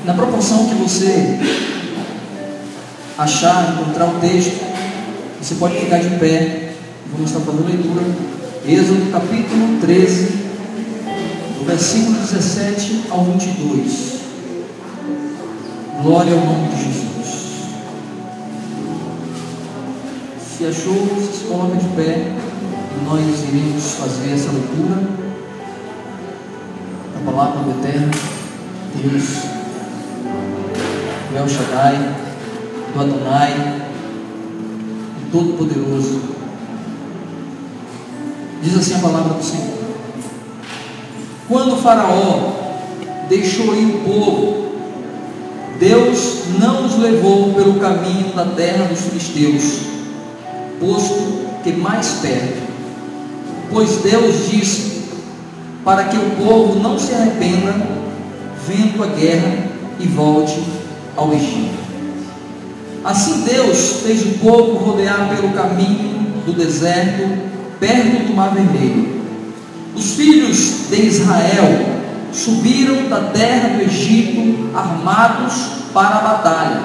Na proporção que você achar, encontrar o texto, você pode ficar de pé. Vamos estar fazendo leitura. Êxodo capítulo 13, do versículo 17 ao 22. Glória ao nome de Jesus. Se achou, se coloca de pé e nós iremos fazer essa leitura da palavra do Eterno Deus, do El Shaddai, do Adonai, do Todo-Poderoso. Diz assim a palavra do Senhor: quando o Faraó deixou ir o povo, Deus não os levou pelo caminho da terra dos filisteus, posto que mais perto, pois Deus disse para que o povo não se arrependa vendo a guerra e volte ao Egito. Assim Deus fez o povo rodear pelo caminho do deserto, perto do Mar Vermelho. Os filhos de Israel subiram da terra do Egito armados para a batalha.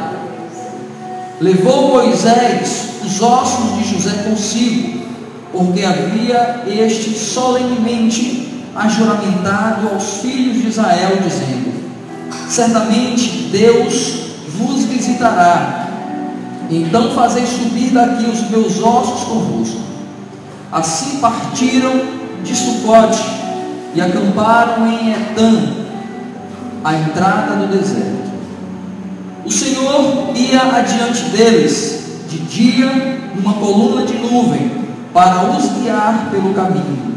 Levou Moisés os ossos de José consigo, porque havia este solenemente ajuramentado aos filhos de Israel, dizendo: certamente Deus vos visitará, então fazei subir daqui os meus ossos convosco. Assim partiram de Sucote e acamparam em Etã, à entrada do deserto. O Senhor ia adiante deles, de dia numa coluna de nuvem, para os guiar pelo caminho,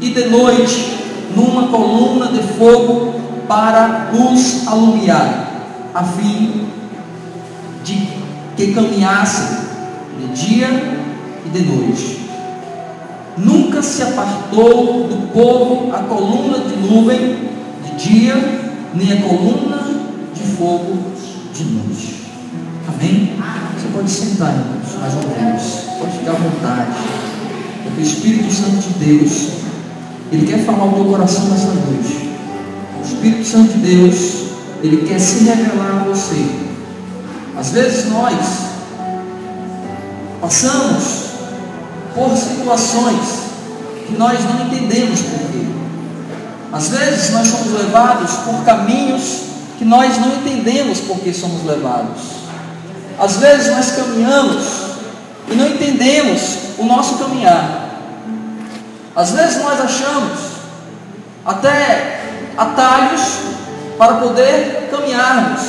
e de noite numa coluna de fogo para os alumiar, a fim de que caminhassem de dia e de noite. Nunca se apartou do povo a coluna de nuvem de dia, nem a coluna de fogo de noite. Amém? Você pode sentar, irmãos, mais ou menos. Pode ficar à vontade, porque o Espírito Santo de Deus, Ele quer falar ao teu coração nessa noite. O Espírito Santo de Deus, Ele quer se revelar a você. Às vezes nós passamos por situações que nós não entendemos porquê. Às vezes nós somos levados por caminhos que nós não entendemos porque somos levados. Às vezes nós caminhamos e não entendemos o nosso caminhar. Às vezes nós achamos até atalhos para poder caminharmos,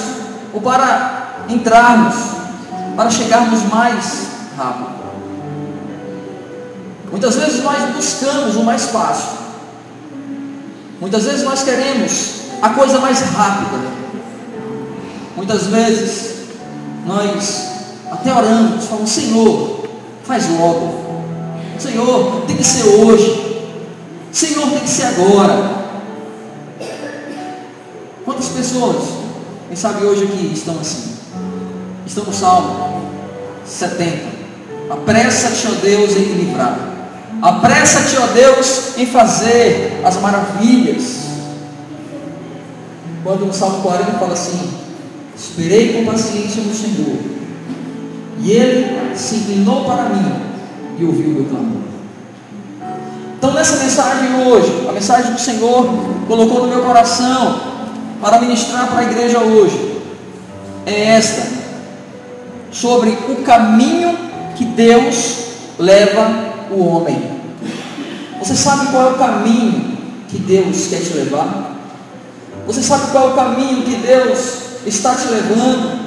ou para entrarmos, para chegarmos mais rápido. Muitas vezes nós buscamos o mais fácil. Muitas vezes nós queremos a coisa mais rápida. Muitas vezes nós até oramos, falamos: Senhor, faz logo. Senhor, tem que ser hoje. Senhor, tem que ser agora. Quantas pessoas, quem sabe hoje aqui, estão assim? Estão no Salmo 70. Apressa-te, ó Deus, em me livrar. Apressa-te, ó Deus, em fazer as maravilhas. Quando no Salmo 40 fala assim: esperei com paciência no Senhor, e Ele se inclinou para mim e ouviu o meu clamor. Então, nessa mensagem hoje, a mensagem que o Senhor colocou no meu coração para ministrar para a igreja hoje é esta: sobre o caminho que Deus leva o homem. Você sabe qual é o caminho que Deus quer te levar? Você sabe qual é o caminho que Deus está te levando?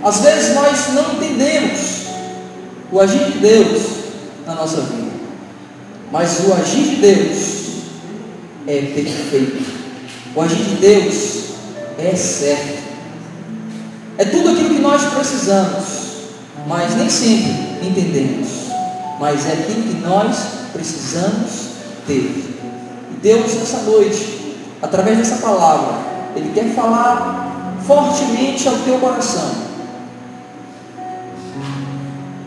Às vezes nós não entendemos o agir de Deus na nossa vida, mas o agir de Deus é perfeito. O agir de Deus é certo. É tudo aquilo que nós precisamos, mas nem sempre entendemos. Mas é aquilo que nós precisamos ter. E Deus, nessa noite, através dessa palavra, Ele quer falar fortemente ao teu coração.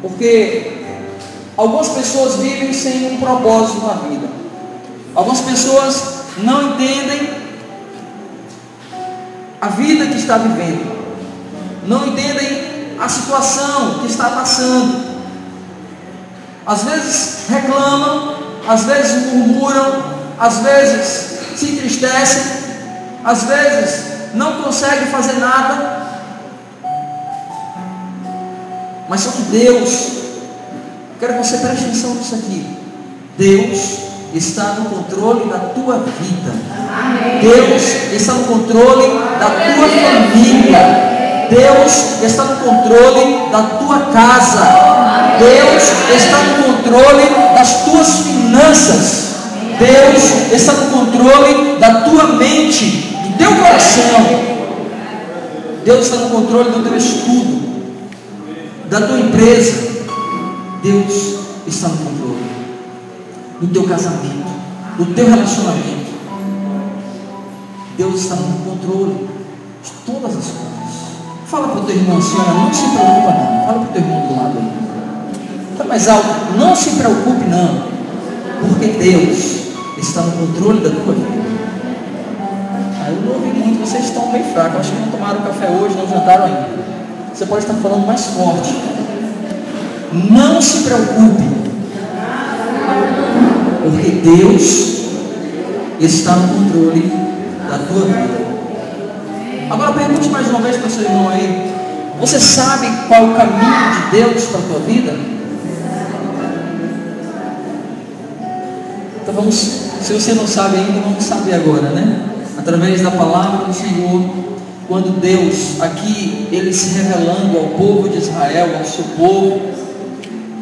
Porque algumas pessoas vivem sem um propósito na vida. Algumas pessoas não entendem a vida que está vivendo, não entendem a situação que está passando. Às vezes reclamam, às vezes murmuram, às vezes se entristecem, às vezes não conseguem fazer nada. Mas só que Deus, quero que você preste atenção nisso aqui. Deus está no controle da tua vida. Deus está no controle da tua família. Deus está no controle da tua casa. Deus está no controle das tuas finanças. Deus está no controle da tua mente, do teu coração. Deus está no controle do teu estudo, da tua empresa. Deus está no controle do teu casamento, do teu relacionamento. Deus está no controle de todas as coisas. Fala para o teu irmão assim, não se preocupa não. Fala para o teu irmão do lado aí. Está mais alto. Não se preocupe não. Porque Deus está no controle da tua vida. Eu não ouvi muito, vocês estão bem fracos. Acho que não tomaram café hoje, não jantaram ainda. Você pode estar falando mais forte. Não se preocupe. Porque Deus está no controle da tua vida. Agora pergunte mais uma vez para o seu irmão aí. Você sabe qual é o caminho de Deus para a tua vida? Então vamos, se você não sabe ainda, vamos saber agora, né? Através da palavra do Senhor, quando Deus, aqui, Ele se revelando ao povo de Israel, ao seu povo,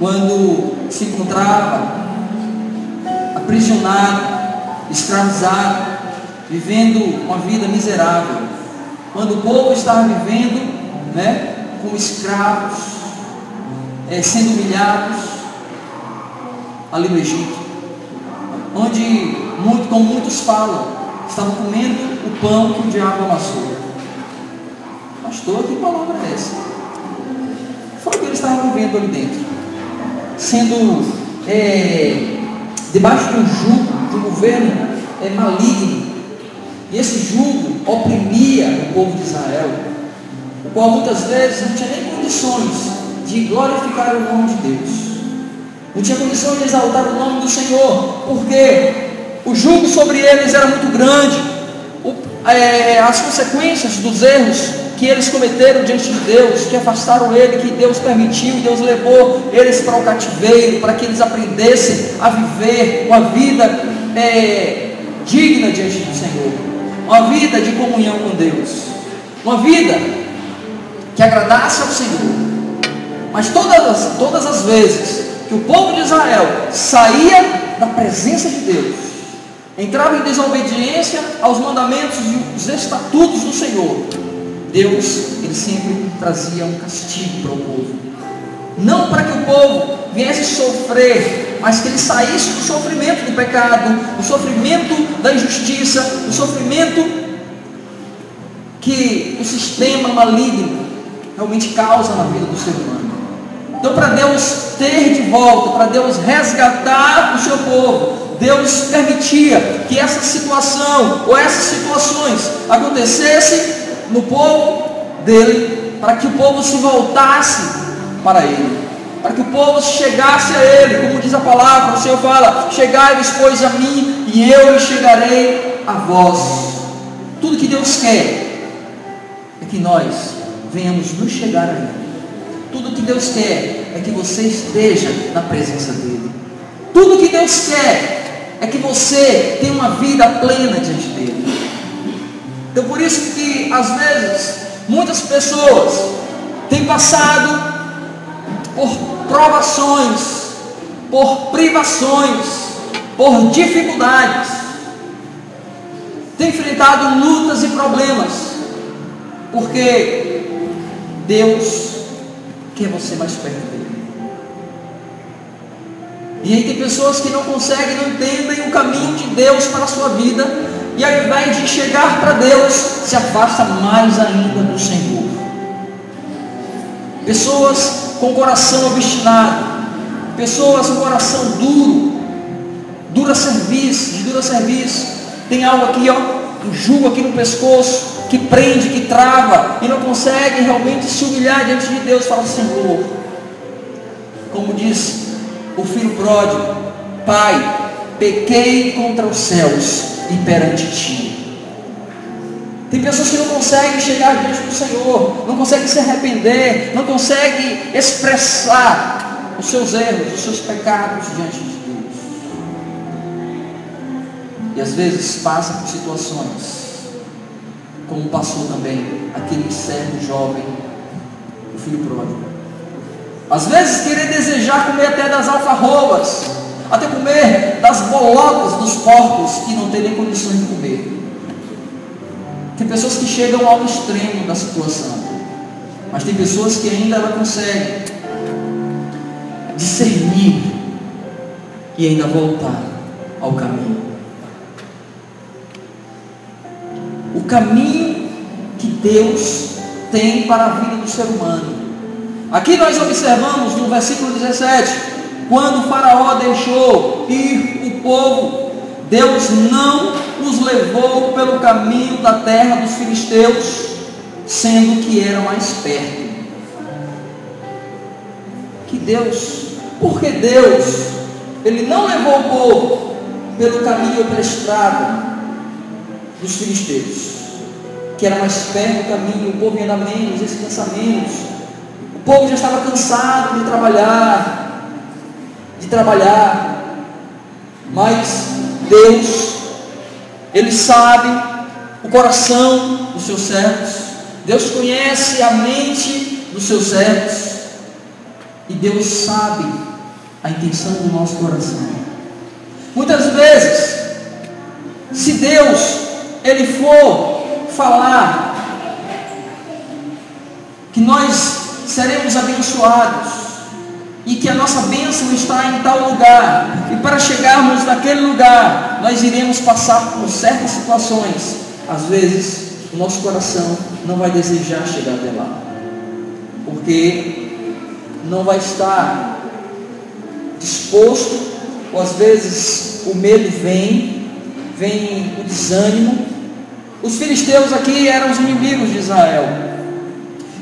quando se encontrava aprisionado, escravizado, vivendo uma vida miserável, quando o povo estava vivendo, né, como escravos, sendo humilhados ali no Egito, onde, como muitos falam, estavam comendo o pão que o diabo amassou. Pastor, que palavra é essa? Foi o que eles estavam vivendo ali dentro, sendo debaixo de um jugo, de um governo maligno. E esse jugo oprimia o povo de Israel, o qual muitas vezes não tinha nem condições de glorificar o nome de Deus, não tinha condições de exaltar o nome do Senhor, porque o jugo sobre eles era muito grande. As consequências dos erros que eles cometeram diante de Deus, que afastaram ele, que Deus permitiu, Deus levou eles para o cativeiro, para que eles aprendessem a viver uma vida digna diante do Senhor, uma vida de comunhão com Deus, uma vida que agradasse ao Senhor. Mas todas as vezes que o povo de Israel saía da presença de Deus, entrava em desobediência aos mandamentos e os estatutos do Senhor, Deus, Ele sempre trazia um castigo para o povo, não para que o povo viesse sofrer, mas que ele saísse do sofrimento do pecado, do sofrimento da injustiça, do sofrimento que o sistema maligno realmente causa na vida do ser humano. Então, para Deus ter de volta, para Deus resgatar o seu povo, Deus permitia que essa situação ou essas situações acontecessem no povo dele, para que o povo se voltasse para ele, para que o povo chegasse a ele, como diz a palavra. O Senhor fala: chegai-vos, pois, a mim, e eu chegarei a vós. Tudo que Deus quer é que nós venhamos nos chegar a ele. Tudo que Deus quer é que você esteja na presença dele. Tudo que Deus quer é que você tenha uma vida plena diante dele. Então, por isso que às vezes muitas pessoas têm passado por provações, por privações, por dificuldades, têm enfrentado lutas e problemas, porque Deus quer você mais perto dele. E aí tem pessoas que não conseguem, não entendem o caminho de Deus para a sua vida, e ao invés de chegar para Deus, se afasta mais ainda do Senhor. Pessoas com coração obstinado, pessoas com coração duro, de dura serviço, tem algo aqui, um jugo aqui no pescoço, que prende, que trava, e não consegue realmente se humilhar diante de Deus. Fala: Senhor, como diz o filho pródigo: Pai, pequei contra os céus e perante ti. Tem pessoas que não conseguem chegar diante do Senhor, não conseguem se arrepender, não conseguem expressar os seus erros, os seus pecados diante de Deus. E às vezes passa por situações, como passou também aquele servo jovem, o filho pródigo. Às vezes querer desejar comer até das alfarrobas, até comer das bolotas dos porcos, que não tem nem condições de comer. Tem pessoas que chegam ao extremo da situação, mas tem pessoas que ainda ela consegue discernir e ainda voltar ao caminho. O caminho que Deus tem para a vida do ser humano. Aqui nós observamos no versículo 17, quando o Faraó deixou ir o povo, Deus não os levou pelo caminho da terra dos filisteus, sendo que era mais perto. Porque Deus, Ele não levou o povo pelo caminho pela estrada dos filisteus, que era mais perto do caminho, o povo ia dar menos, descansa menos, o povo já estava cansado de trabalhar, mas Deus, Ele sabe o coração dos seus servos, Deus conhece a mente dos seus servos, e Deus sabe a intenção do nosso coração. Muitas vezes, se Deus, Ele for falar que nós seremos abençoados, e que a nossa bênção está em tal lugar, e para chegarmos naquele lugar, nós iremos passar por certas situações, às vezes, o nosso coração não vai desejar chegar até lá, porque não vai estar disposto, ou às vezes o medo vem o desânimo. Os filisteus aqui eram os inimigos de Israel,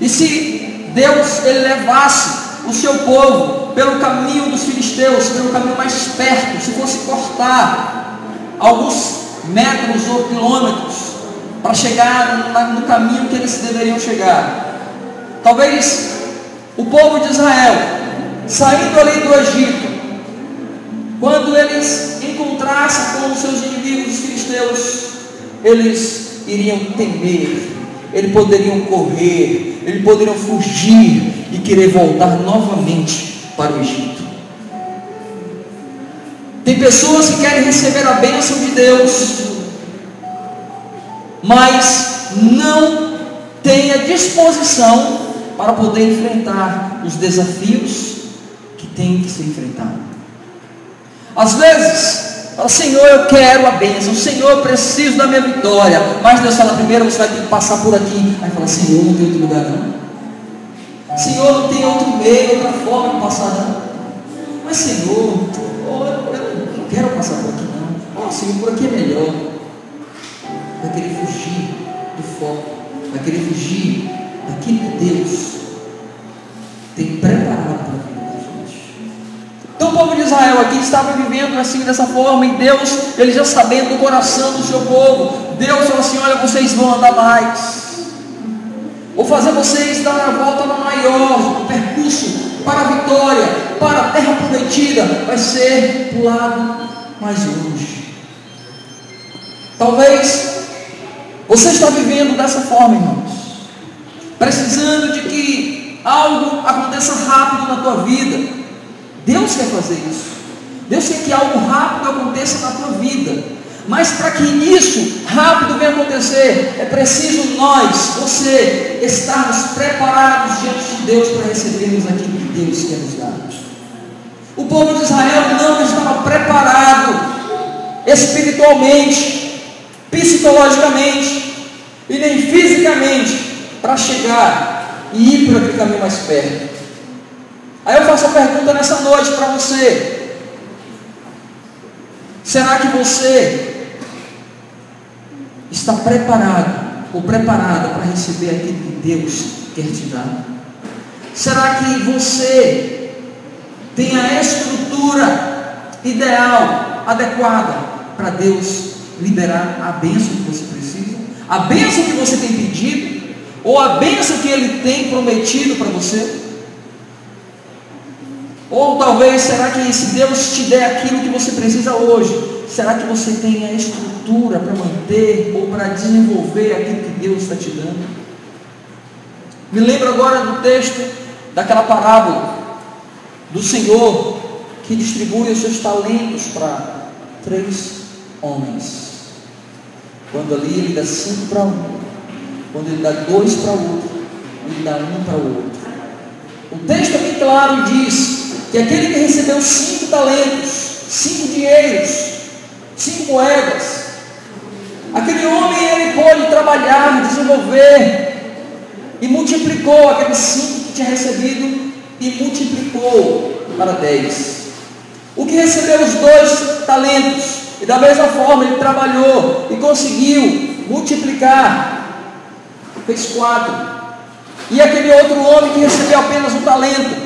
e se Deus, Ele levasse o seu povo pelo caminho dos filisteus, pelo caminho mais perto, se fosse cortar alguns metros ou quilômetros para chegar no caminho que eles deveriam chegar, talvez o povo de Israel, saindo ali do Egito, quando eles encontrassem com os seus inimigos, os filisteus, eles iriam temer, eles poderiam correr, eles poderiam fugir e querer voltar novamente para o Egito. Tem pessoas que querem receber a bênção de Deus, mas não têm a disposição para poder enfrentar os desafios que têm que ser enfrentados. Às vezes, fala: Senhor, eu quero a bênção, Senhor, eu preciso da minha vitória, mas Deus fala: primeiro você vai ter que passar por aqui. Aí fala: Senhor, não tem outro lugar não? Senhor, não tem outro meio, outra forma de passar não? Mas Senhor, eu não quero passar por aqui não. Senhor, por aqui é melhor. Vai querer fugir do foco, vai querer fugir daquilo que Deus tem preparado para a vida da gente. Então o povo de Israel aqui estava vivendo assim, dessa forma, e Deus, Ele já sabendo do coração do seu povo, Deus falou assim: olha, vocês vão andar mais, vou fazer vocês dar a volta no maior, o percurso para a vitória, para a terra prometida, vai ser para o lado mais longe. Talvez você está vivendo dessa forma, irmãos, precisando de que algo aconteça rápido na tua vida. Deus quer fazer isso, Deus quer que algo rápido aconteça na tua vida, mas para que isso rápido venha acontecer, é preciso nós, você, estarmos preparados diante de Deus para recebermos aquilo que Deus quer nos dar. O povo de Israel não estava preparado espiritualmente, psicologicamente e nem fisicamente para chegar e ir por aquele caminho mais perto. Aí eu faço a pergunta nessa noite para você: será que você está preparado ou preparada para receber aquilo que Deus quer te dar? Será que você tem a estrutura ideal, adequada para Deus liberar a bênção que você precisa? A bênção que você tem pedido? Ou a bênção que Ele tem prometido para você? Ou talvez, será que se Deus te der aquilo que você precisa hoje, será que você tem a estrutura para manter ou para desenvolver aquilo que Deus está te dando? Me lembro agora do texto daquela parábola do Senhor que distribui os seus talentos para 3 homens. Quando ali Ele dá 5 para um, quando Ele dá 2 para o outro, Ele dá 1 para o outro. O texto é bem claro e diz que aquele que recebeu 5 talentos, 5 dinheiros, 5 moedas, aquele homem ele pôde trabalhar, desenvolver e multiplicou aqueles 5 que tinha recebido e multiplicou para 10. O que recebeu os 2 talentos e da mesma forma ele trabalhou e conseguiu multiplicar, fez 4. E aquele outro homem que recebeu apenas 1 talento,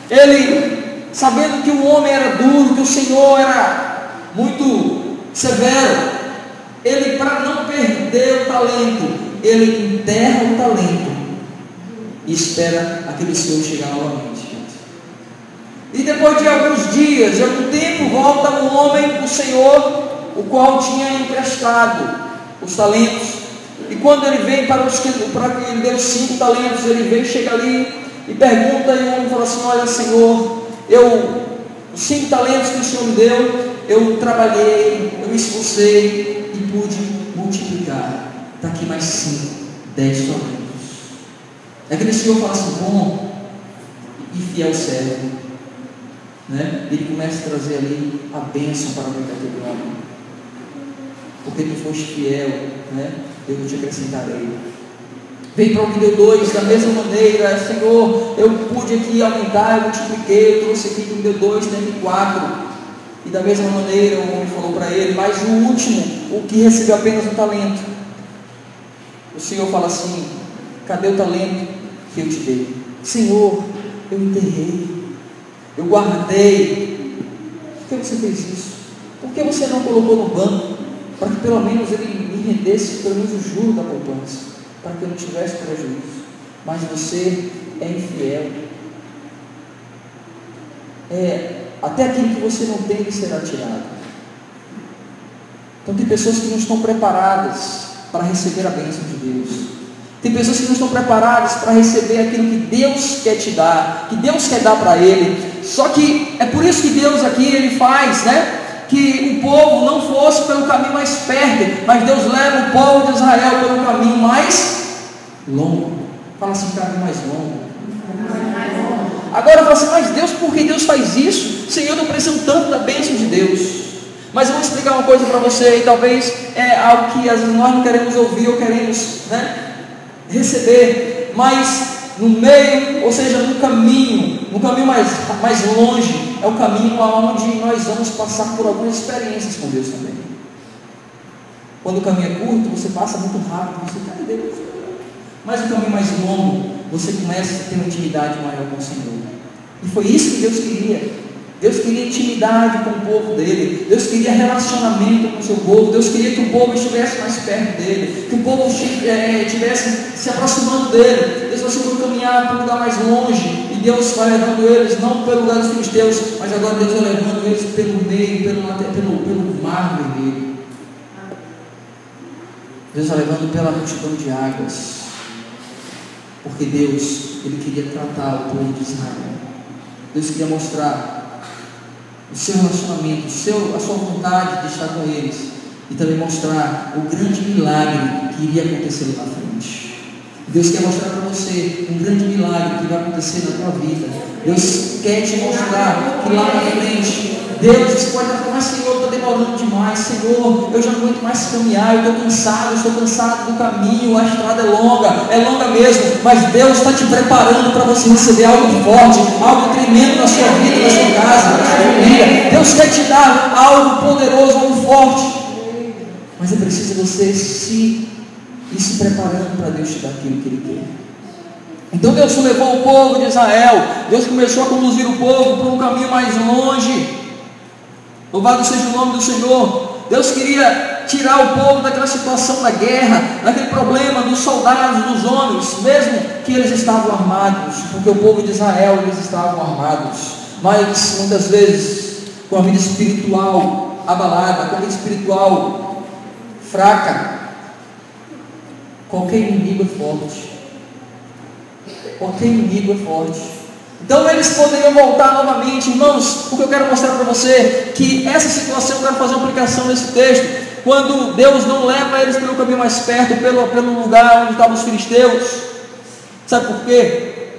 ele, sabendo que o homem era duro, que o Senhor era muito severo, ele, para não perder o talento, ele enterra o talento e espera aquele Senhor chegar novamente. E depois de alguns dias, de algum tempo, volta o homem, o Senhor, o qual tinha emprestado os talentos. E quando ele vem para que ele deu 5 talentos, ele vem, chega ali e pergunta, e o homem fala assim: olha, Senhor, os 5 talentos que o Senhor me deu, eu trabalhei, eu me esforcei e pude multiplicar. Está aqui mais 5, 10 talentos. Aquele Senhor fala assim: bom e fiel servo, né? Ele começa a trazer ali a bênção para a vida daquele homem. Porque tu foste fiel, né? Eu te acrescentarei. Vem para o que deu 2, da mesma maneira: Senhor, eu pude aqui aumentar, eu multipliquei, eu trouxe aqui que me deu 2, tem 4. E da mesma maneira o homem falou para ele, mas o último, o que recebeu apenas 1 talento, o Senhor fala assim: cadê o talento que eu te dei? Senhor, eu enterrei, eu guardei. Por que você fez isso? Por que você não colocou no banco, para que pelo menos ele me rendesse pelo menos o juro da poupança, para que eu não tivesse prejuízo? Mas você é infiel. Até aquilo que você não tem, ele será tirado. Então tem pessoas que não estão preparadas para receber a bênção de Deus. Tem pessoas que não estão preparadas para receber aquilo que Deus quer te dar, que Deus quer dar para ele. Só que é por isso que Deus aqui, ele faz, né, que o povo não fosse pelo caminho mais perto, mas Deus leva o povo de Israel pelo caminho mais longo. Fala assim: caminho mais longo. Agora eu falo assim: mas Deus, por que Deus faz isso? Senhor, eu não preciso tanto da bênção de Deus. Mas eu vou explicar uma coisa para você, e talvez é algo que às vezes nós não queremos ouvir ou queremos, né, receber, mas no meio, ou seja, no caminho mais longe, é o caminho onde nós vamos passar por algumas experiências com Deus também. Quando o caminho é curto, você passa muito rápido, você cai Deus. Mas o caminho mais longo, você começa a ter uma intimidade maior com o Senhor. E foi isso que Deus queria. Deus queria intimidade com o povo dele. Deus queria relacionamento com o seu povo. Deus queria que o povo estivesse mais perto dele, que o povo estivesse se aproximando dele. Deus vai sempre caminhar para um lugar mais longe, e Deus vai levando eles não pelo lugar dos filisteus, mas agora Deus vai levando eles pelo meio, pelo mar vermelho. Deus vai levando pela multidão de águas, porque Deus, ele queria tratar o povo de Israel. Deus queria mostrar o seu relacionamento, a sua vontade de estar com eles, e também mostrar o grande milagre que iria acontecer lá na frente. Deus quer mostrar para você um grande milagre que vai acontecer na tua vida. Deus quer te mostrar que lá na frente, Deus, você pode falar: mas Senhor, está demorando demais, Senhor, eu já não aguento mais caminhar, eu estou cansado do caminho, a estrada é longa mesmo, mas Deus está te preparando para você receber algo forte, algo tremendo na sua vida, na sua casa, na sua família. Deus quer te dar algo poderoso, algo forte, mas é preciso você se e se preparando para Deus te dar aquilo que Ele quer. Então Deus levou o povo de Israel, Deus começou a conduzir o povo para um caminho mais longe. Louvado seja o nome do Senhor. Deus queria tirar o povo daquela situação da guerra, daquele problema dos soldados, dos homens, mesmo que eles estavam armados, porque o povo de Israel, eles estavam armados, mas muitas vezes com a vida espiritual abalada, com a vida espiritual fraca. Qualquer inimigo é forte. Qualquer inimigo é forte. Então eles poderiam voltar novamente. Irmãos, o que eu quero mostrar para você, que essa situação, eu quero fazer uma aplicação nesse texto, quando Deus não leva eles pelo caminho mais perto, pelo lugar onde estavam os filisteus. Sabe por quê?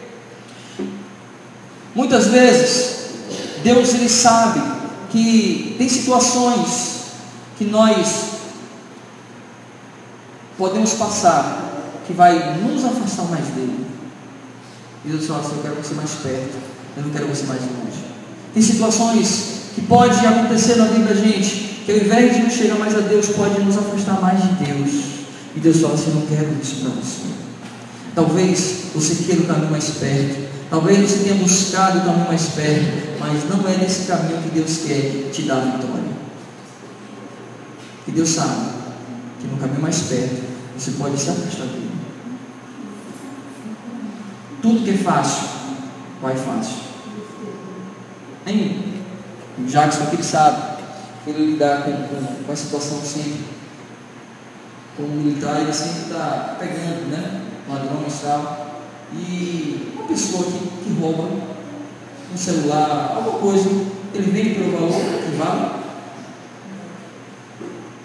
Muitas vezes Deus, Ele sabe que tem situações que nós podemos passar, que vai nos afastar mais dele. E Deus fala assim: eu quero você mais perto, eu não quero você mais longe. Tem situações que pode acontecer na vida da gente, que ao invés de nos chegar mais a Deus, pode nos afastar mais de Deus. E Deus fala assim: eu não quero isso para você. Talvez você queira o caminho mais perto, talvez você tenha buscado o caminho mais perto, mas não é nesse caminho que Deus quer te dar a vitória. E Deus sabe que no caminho mais perto você pode se afastar dele. Tudo que é fácil, vai fácil. Hein? O Jackson aqui, ele sabe, ele lidar com a situação sempre. Como militar, ele sempre está pegando, né? Ladrões e tal. E uma pessoa que rouba um celular, alguma coisa, ele vende pelo valor que vale.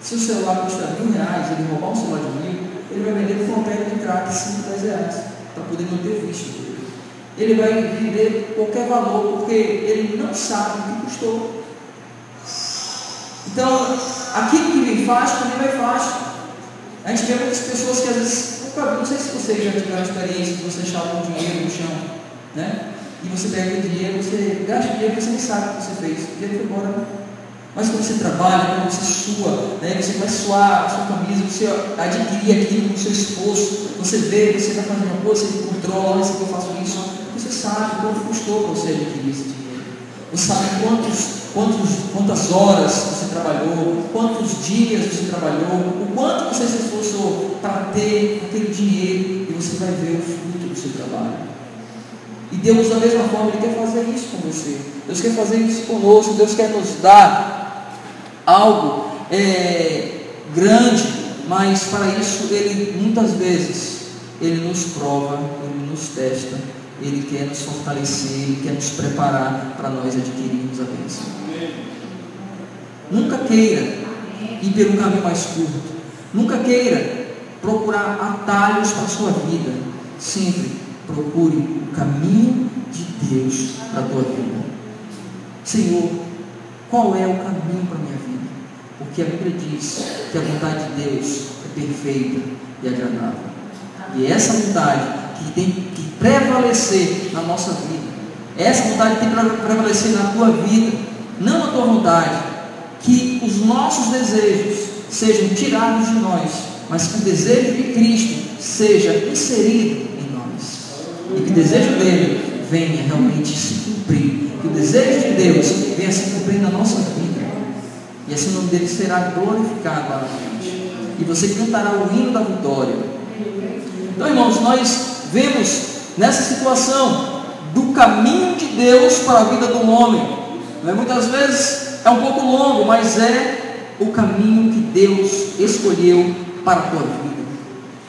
Se o celular custa R$1.000, ele roubar um celular de 1.000, ele vai vender por uma pedra de crack 5, R$10, para poder manter o vício dele. Ele vai vender qualquer valor, porque ele não sabe o que custou. Então, aquilo que vem fácil, também vai fácil. A gente vê muitas pessoas que às vezes, não sei se vocês já tiveram experiência de você achar algum dinheiro no chão, né? E você pega o dinheiro, você gasta o dinheiro e você nem sabe o que você fez. O dinheiro foi embora. Mas quando você trabalha, quando você sua, né, você vai suar a sua camisa, você adquirir aquilo com o seu esforço, você vê, você está fazendo uma coisa, você controla, olha, eu faço isso, você sabe quanto custou para você adquirir esse dinheiro. Você sabe quantas horas você trabalhou, quantos dias você trabalhou, o quanto você se esforçou para ter aquele dinheiro, e você vai ver o fruto do seu trabalho. E Deus, da mesma forma, Ele quer fazer isso com você. Deus quer fazer isso conosco. Deus quer nos dar algo grande, mas para isso Ele, muitas vezes, Ele nos prova, Ele nos testa, Ele quer nos fortalecer, Ele quer nos preparar para nós adquirirmos a bênção. Nunca queira ir pelo caminho mais curto. Nunca queira procurar atalhos para a sua vida. Sempre procure o caminho de Deus para a tua vida. Senhor, qual é o caminho para a minha vida? Porque a Bíblia diz que a vontade de Deus é perfeita e agradável. E é essa vontade que tem que prevalecer na nossa vida. Essa vontade tem que prevalecer na tua vida, não na tua vontade. Que os nossos desejos sejam tirados de nós, mas que o desejo de Cristo seja inserido em nós. E que o desejo dele venha realmente se cumprir. Que o desejo de Deus venha se cumprir na nossa vida. E assim o nome dele será glorificado lá na frente. E você cantará o hino da vitória. Então, irmãos, nós vemos nessa situação do caminho de Deus para a vida do homem. Muitas vezes é um pouco longo, mas é o caminho que Deus escolheu para a tua vida.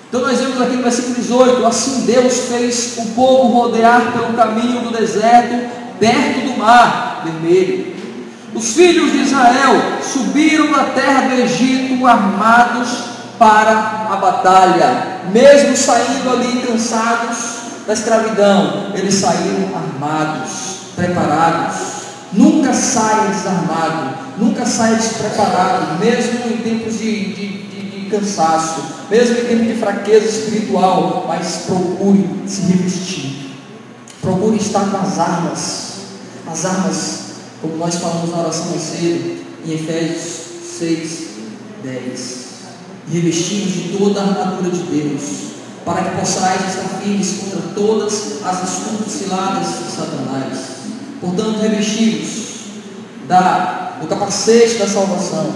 Então nós vemos aqui no versículo 18: assim Deus fez o povo rodear pelo caminho do deserto, perto do mar vermelho. Os filhos de Israel subiram da terra do Egito armados para a batalha. Mesmo saindo ali cansados da escravidão, eles saíram armados, preparados. Nunca saia desarmado, nunca saia despreparado, mesmo em tempos de cansaço, mesmo em tempos de fraqueza espiritual, mas procure se revestir, procure estar com as armas, como nós falamos na oração mais cedo, em Efésios 6:10. revestidos de toda a armadura de Deus, para que possais estar firmes contra todas as astutas ciladas de Satanás. Portanto, revestidos do capacete da salvação,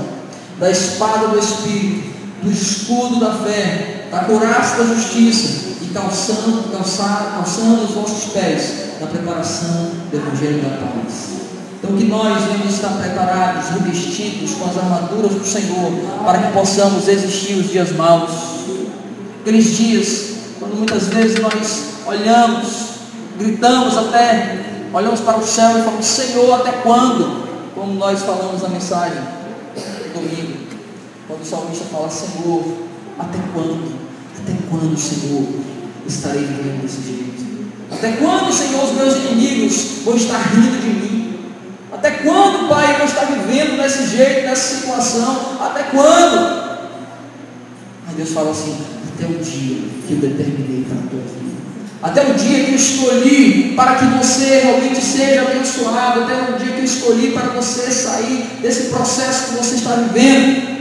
da espada do Espírito, do escudo da fé, da couraça da justiça, e calçando os vossos pés na preparação do Evangelho da paz. Então, que nós venhamos estar preparados, revestidos com as armaduras do Senhor, para que possamos resistir os dias maus. Aqueles dias, quando muitas vezes nós olhamos, gritamos até, olhamos para o céu e falamos: Senhor, até quando? Como nós falamos na mensagem do domingo, quando o salmista fala: Senhor, até quando? Até quando, Senhor, estarei vivendo desse jeito? Até quando, Senhor, os meus inimigos vão estar rindo de mim? Até quando, Pai, eu vou estar vivendo desse jeito, nessa situação? Até quando? Aí Deus fala assim: até o dia que eu determinei para a tua vida, até o dia que eu escolhi para que você realmente seja abençoado, até o dia que eu escolhi para você sair desse processo que você está vivendo.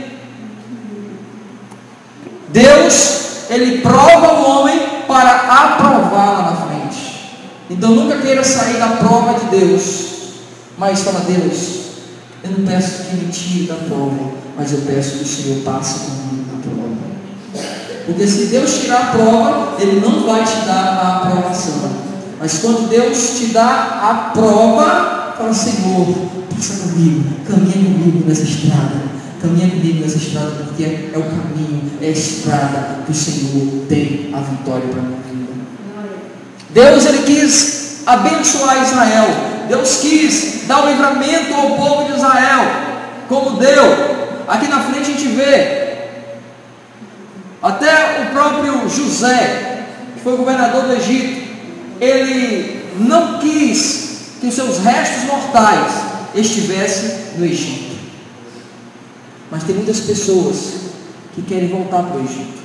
Deus, Ele prova o homem para aprová-lo lá na frente. Então nunca queira sair da prova de Deus, mas fala: Deus, eu não peço que me tire da prova, mas eu peço que o Senhor passe comigo na prova. Porque se Deus tirar a prova, Ele não vai te dar a aprovação. Mas quando Deus te dá a prova, fala: Senhor, passa comigo, caminha comigo nessa estrada. Caminha comigo nessa estrada, porque é o caminho, é a estrada que o Senhor tem a vitória para a minha vida. Deus, Ele quis abençoar Israel. Deus quis dar o livramento ao povo de Israel, como deu. Aqui na frente a gente vê até o próprio José, que foi governador do Egito. Ele não quis que os seus restos mortais estivessem no Egito. Mas tem muitas pessoas que querem voltar para o Egito.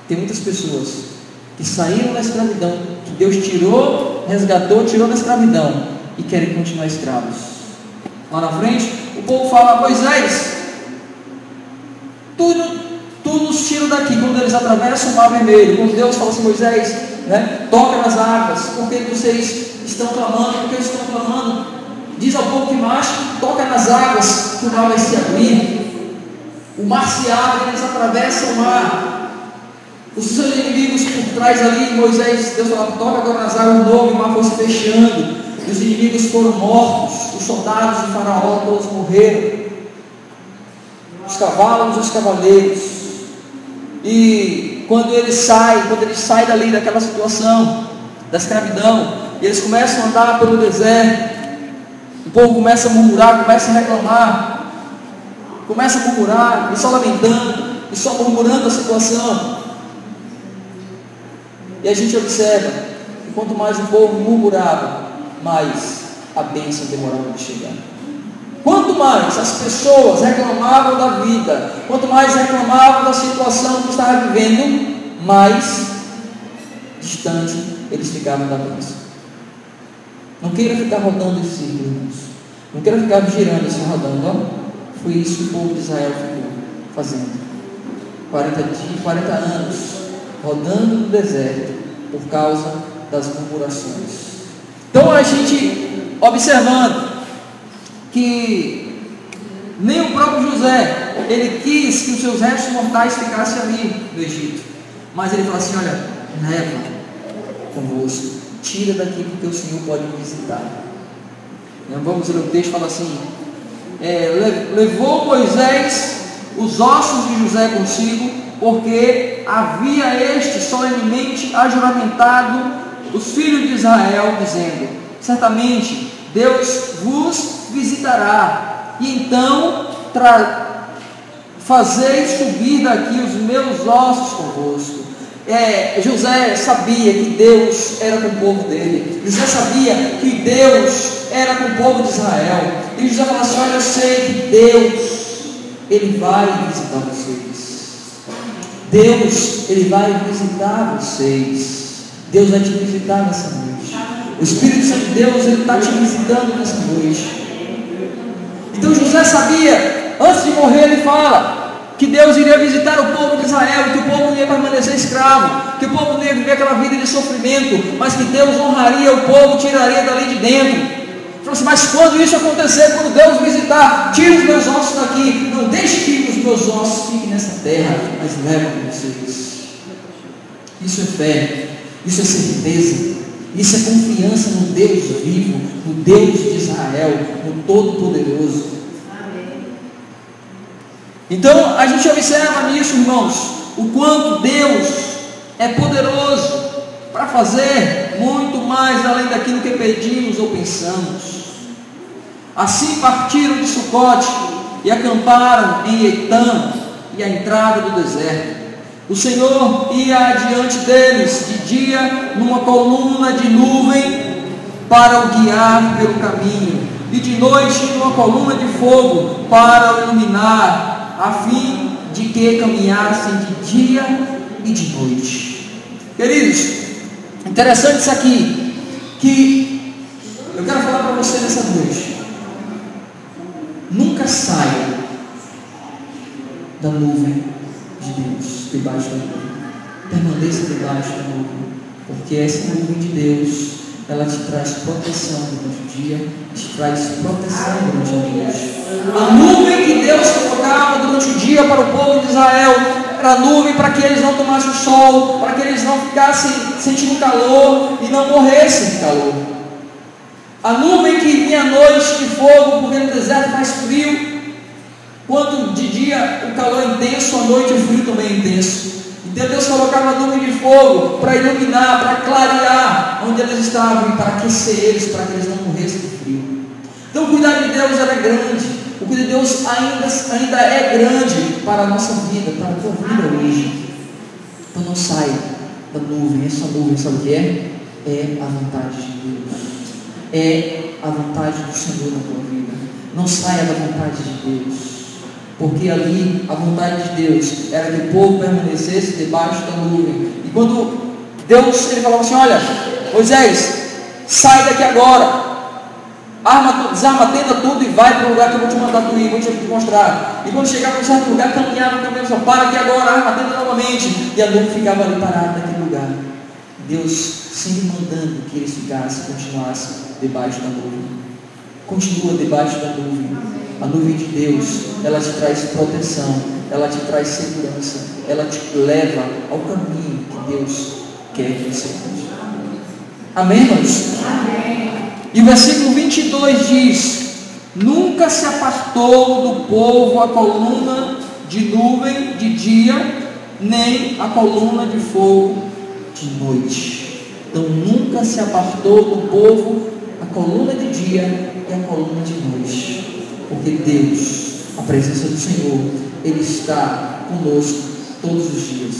Tem muitas pessoas que saíram da escravidão, que Deus tirou, resgatou, tirou da escravidão, e querem continuar escravos. Lá na frente, o povo fala: Moisés, tu nos tira daqui. Quando eles atravessam o Mar Vermelho, quando Deus fala assim: Moisés, toca nas águas, porque vocês estão clamando, porque eles estão clamando. Diz ao povo que marcha, toca nas águas, que o mar vai se abrir. O mar se abre, eles atravessam o mar. Os seus inimigos por trás ali, Moisés, Deus falava: toca agora nas águas de novo, e o mar foi se fechando. E os inimigos foram mortos, os soldados de Faraó todos morreram, os cavalos, os cavaleiros. E quando eles saem dali daquela situação, da escravidão, e eles começam a andar pelo deserto, o povo começa a murmurar, começa a reclamar, começa a murmurar, e só lamentando, e só murmurando a situação. E a gente observa que quanto mais o povo murmurava, mais a bênção demorava de chegar. Quanto mais as pessoas reclamavam da vida, quanto mais reclamavam da situação que estavam vivendo, mais distante eles ficavam da bênção. Não queira ficar rodando esse círculo, irmãos. Não queira ficar girando assim, rodando. Ó. Foi isso que o povo de Israel ficou fazendo. 40 anos, rodando no deserto, por causa das murmurações. Então a gente, observando que nem o próprio José, ele quis que os seus restos mortais ficassem ali no Egito. Mas ele falou assim: olha, leva convosco, tira daqui, porque o Senhor pode me visitar. Vamos ler o texto, fala assim: levou Moisés os ossos de José consigo, porque havia este solenemente ajuramentado os filhos de Israel, dizendo: certamente Deus vos visitará, e então fazeis subir daqui os meus ossos convosco. José sabia que Deus era com o povo dele. José sabia que Deus era com o povo de Israel. E José falou assim: olha, eu sei que Deus, Ele vai visitar vocês. Deus, Ele vai visitar vocês. Deus vai te visitar nessa noite. O Espírito Santo de Deus, Ele está te visitando nessa noite. Então José sabia, antes de morrer ele fala: que Deus iria visitar o povo de Israel, que o povo não ia permanecer escravo, que o povo não ia viver aquela vida de sofrimento, mas que Deus honraria o povo, tiraria dali de dentro. Falou assim, mas quando isso acontecer, quando Deus visitar, tira os meus ossos daqui, não deixe que os meus ossos fiquem nessa terra, mas leva com vocês. Isso é fé, isso é certeza, isso é confiança no Deus vivo, no Deus de Israel, no Todo-Poderoso. Então a gente observa nisso, irmãos, o quanto Deus é poderoso para fazer muito mais além daquilo que pedimos ou pensamos. Assim partiram de Sucote e acamparam em Etã e à entrada do deserto. O Senhor ia adiante deles de dia numa coluna de nuvem para o guiar pelo caminho, e de noite numa coluna de fogo para o iluminar, a fim de que caminhassem de dia e de noite. Queridos, interessante isso aqui, que eu quero falar para você nessa noite. Nunca saia da nuvem de Deus, debaixo da nuvem. Permaneça debaixo da nuvem, porque essa nuvem de Deus, ela te traz proteção durante o dia, te traz proteção durante a noite. A nuvem que Deus colocava durante o dia para o povo de Israel era a nuvem para que eles não tomassem o sol, para que eles não ficassem sentindo calor e não morressem de calor. A nuvem que vinha à noite de fogo, porque no deserto faz frio, quando de dia o calor é intenso, à noite o frio também é intenso. Então Deus colocava a nuvem de fogo para iluminar, para clarear onde eles estavam e para aquecer eles, para que eles não morressem de frio. Então o cuidado de Deus era grande, o cuidado de Deus ainda é grande para a nossa vida, para a tua vida hoje. Então não saia da nuvem. Essa nuvem, sabe o que é? É a vontade de Deus. É a vontade do Senhor na tua vida. Não saia da vontade de Deus, porque ali a vontade de Deus era que o povo permanecesse debaixo da nuvem. E quando Deus, ele falava assim, olha, Moisés, sai daqui agora, desarma a tenda tudo e vai para o lugar que eu vou te mandar tu ir, vou te mostrar. E quando chegava em um certo lugar, caminhava, só para aqui agora, arma a tenda novamente, e a nuvem ficava ali parada naquele lugar. Deus sempre mandando que eles ficassem, continuassem debaixo da nuvem. Continua debaixo da nuvem. A nuvem de Deus, ela te traz proteção, ela te traz segurança, ela te leva ao caminho que Deus quer que você ande. Amém, irmãos? Amém. E o versículo 22 diz: nunca se apartou do povo a coluna de nuvem de dia, nem a coluna de fogo de noite. Então nunca se apartou do povo a coluna de dia e a coluna de noite. Porque Deus, a presença do Senhor, Ele está conosco todos os dias.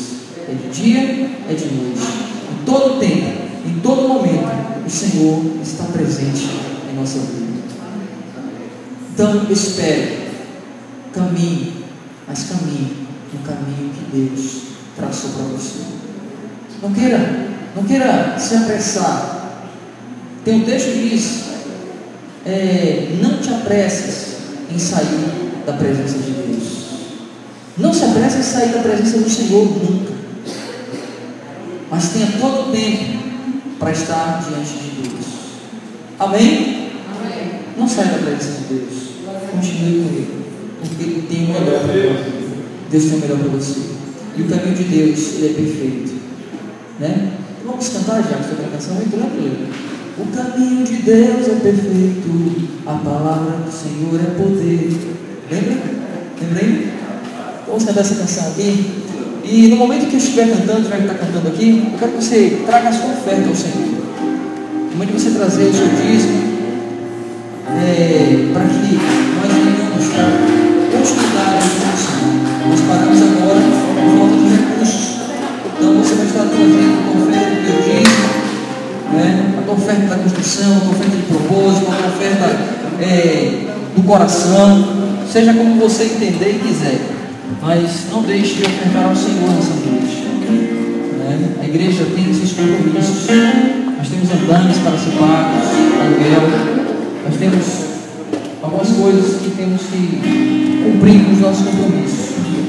É de dia, é de noite. Em todo tempo, em todo momento, o Senhor está presente em nossa vida. Então, espere, caminhe, mas caminhe no caminho que Deus traçou para você. Não queira se apressar. Tem um texto que diz: não te apresses em sair da presença de Deus. Não se apresse em sair da presença do Senhor nunca, mas tenha todo o tempo para estar diante de Deus. Amém? Amém. Não saia da presença de Deus, continue com Ele, porque Ele tem o melhor para você. Deus tem o melhor para você, e o caminho de Deus, Ele é perfeito, né? Vamos cantar já essa canção muito tranquila. O caminho de Deus é perfeito, a palavra do Senhor é poder. Lembrem? Vamos cantar essa canção aqui. E no momento que eu estiver cantando, vai estar cantando aqui, eu quero que você traga a sua oferta ao Senhor. No momento que você trazer o seu dízimo, para que nós venhamos continuar a discussão. Nós paramos agora por falta de recursos. Então você vai estar trazendo a oferta do teu dízimo, a tua oferta da construção, a tua oferta de propósito, a tua oferta do coração, seja como você entender e quiser, mas não deixe de ofertar ao Senhor nessa noite. A igreja tem esses compromissos, nós temos andames para ser pagos, aluguel, nós temos algumas coisas que temos que cumprir com os nossos compromissos.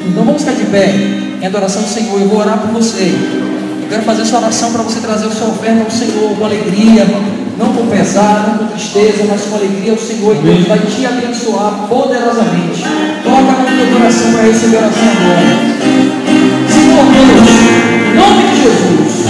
Então vamos ficar de pé em adoração ao Senhor. Eu vou orar por você. Eu quero fazer essa oração para você trazer o seu oferta ao Senhor com alegria, não com pesar, não com tristeza, mas com alegria ao Senhor. E Deus vai te abençoar poderosamente. Coloca a mão no teu coração para receber a oração agora. Senhor Deus, em nome de Jesus,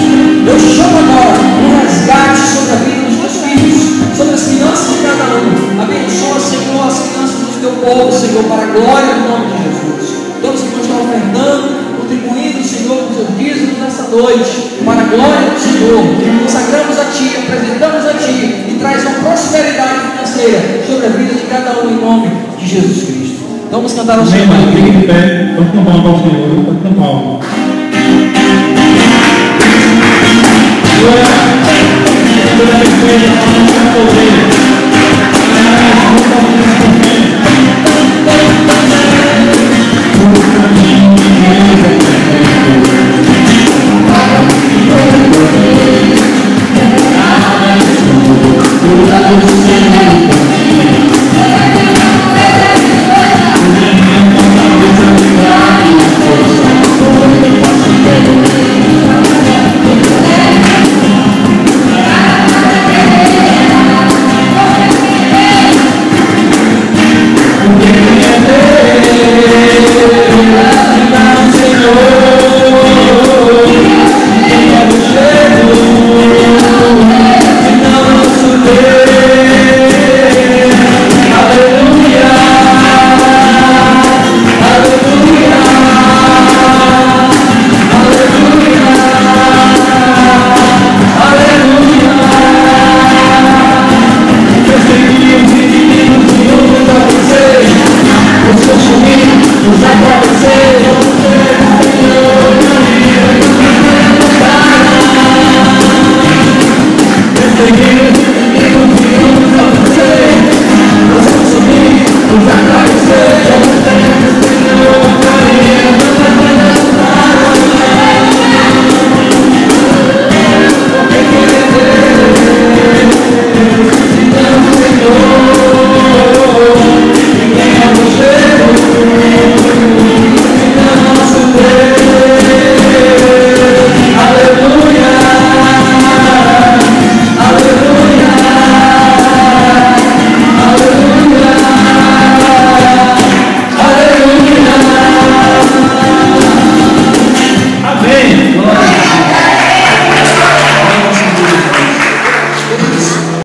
eu chamo agora um resgate sobre a vida dos teus filhos, sobre as finanças de cada um. Abençoa, Senhor, as finanças do teu povo, Senhor, para a glória do nome de Jesus. Todos que estão ofertando, contribuindo, Senhor, com seus dízimos nessa noite, para a glória do Senhor, consagramos a Ti, apresentamos a Ti e traz uma prosperidade financeira sobre a vida de cada um em nome de Jesus Cristo. Vamos cantar ao Senhor. Fique de pé, vamos cantar ao Senhor, vamos cantar ao Senhor.